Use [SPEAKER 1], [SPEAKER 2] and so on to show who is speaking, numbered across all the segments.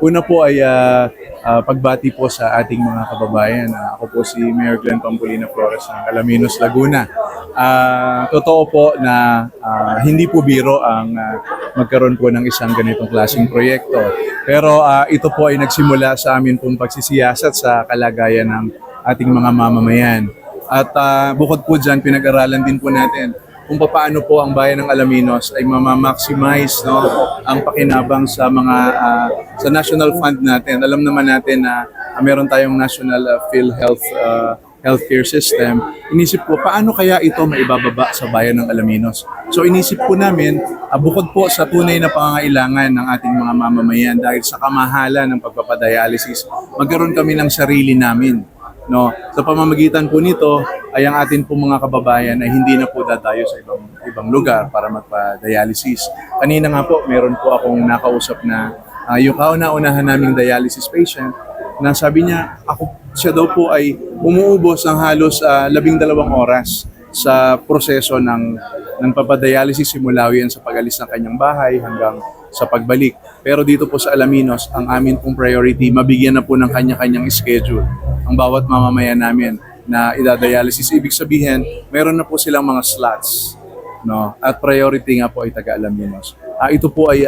[SPEAKER 1] Una po ay pagbati po sa ating mga kababayan. Ako po si Mayor Glenn Pampolina Flores ng Alaminos, Laguna. Totoo po na hindi po biro ang magkaroon po ng isang ganitong klaseng proyekto. Pero ito po ay nagsimula sa amin pong pagsisiyasat sa kalagayan ng ating mga mamamayan. At bukod po dyan, pinag-aralan din po natin kung paano po ang bayan ng Alaminos ay mamamaximize ang pakinabang sa mga sa national fund natin. Alam naman natin na meron tayong national PhilHealth healthcare system. Inisip ko paano kaya ito maibababa sa bayan ng Alaminos. So inisip po namin bukod po sa tunay na pangangailangan ng ating mga mamamayan dahil sa kamahalan ng pagpapadialysis, magkaroon kami ng sarili namin. No, sa pamamagitan po nito ay ang atin po mga kababayan ay hindi na po dadayo sa ibang lugar para magpa-dialysis. Kanina nga po, meron po akong nakausap na yung kauna-unahan naming dialysis patient na sabi niya, siya daw po ay umuubos ng halos 12 oras sa proseso ng papadialysis simula yan sa pag-alis ng kanyang bahay hanggang sa pagbalik. Pero dito po sa Alaminos, ang amin pong priority, mabigyan na po ng kanya-kanyang schedule ang bawat mamamayan namin na idadialysis. Ibig sabihin, meron na po silang mga slots. No? At priority nga po ay taga-Alaminos. Ito po ay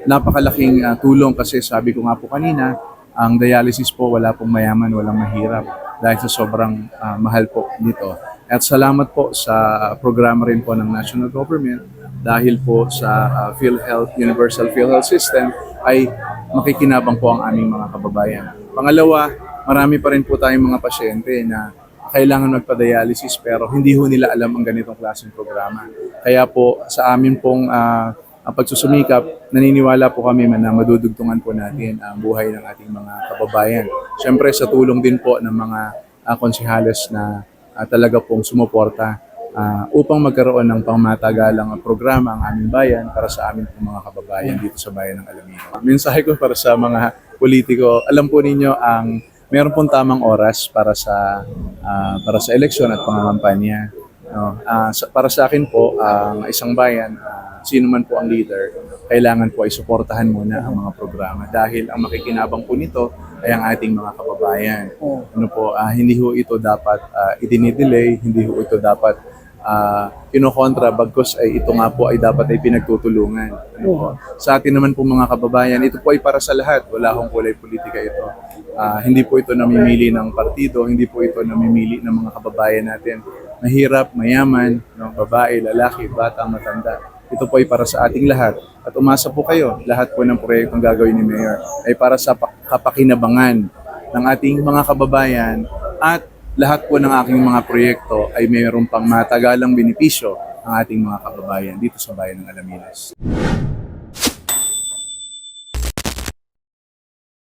[SPEAKER 1] napakalaking tulong kasi sabi ko nga po kanina, ang dialysis po wala pong mayaman, walang mahirap dahil sa sobrang mahal po nito. At salamat po sa programa rin po ng national government dahil po sa PhilHealth, Universal PhilHealth System ay makikinabang po ang aming mga kababayan. Pangalawa, marami pa rin po tayong mga pasyente na kailangan magpa-dialysis pero hindi ho nila alam ang ganitong klaseng programa. Kaya po sa amin pong ang pagsusumikap, naniniwala po kami na madudugtungan po natin ang buhay ng ating mga kababayan. Siyempre sa tulong din po ng mga konsehales na talaga pong sumuporta upang magkaroon ng pangmatagalang programa ang aming bayan para sa amin pong mga kababayan dito sa bayan ng Alaminos. Mensahe ko para sa mga politiko, alam po ninyo ang meron pong tamang oras para sa eleksyon at pangangampanya. No? Para sa akin po, ang isang bayan, sino man po ang leader, kailangan po ay suportahan muna ang mga programa dahil ang makikinabang po nito ay ang ating mga kababayan. Ano po, hindi ho ito dapat idinidelay, hindi ho ito dapat kinokontra, bagkus ay ito nga po ay dapat ay pinagtutulungan. Ano po? Sa atin naman po mga kababayan, ito po ay para sa lahat. Wala akong kulay politika ito. Hindi po ito namimili ng partido, hindi po ito namimili ng mga kababayan natin. Mahirap, mayaman, babae, lalaki, bata, matanda. Ito po ay para sa ating lahat. At umasa po kayo, lahat po ng proyektong gagawin ni Mayor ay para sa kapakinabangan ng ating mga kababayan at lahat po ng aking mga proyekto ay mayroon pang matagalang benepisyo ang ating mga kababayan dito sa bayan ng Alaminos.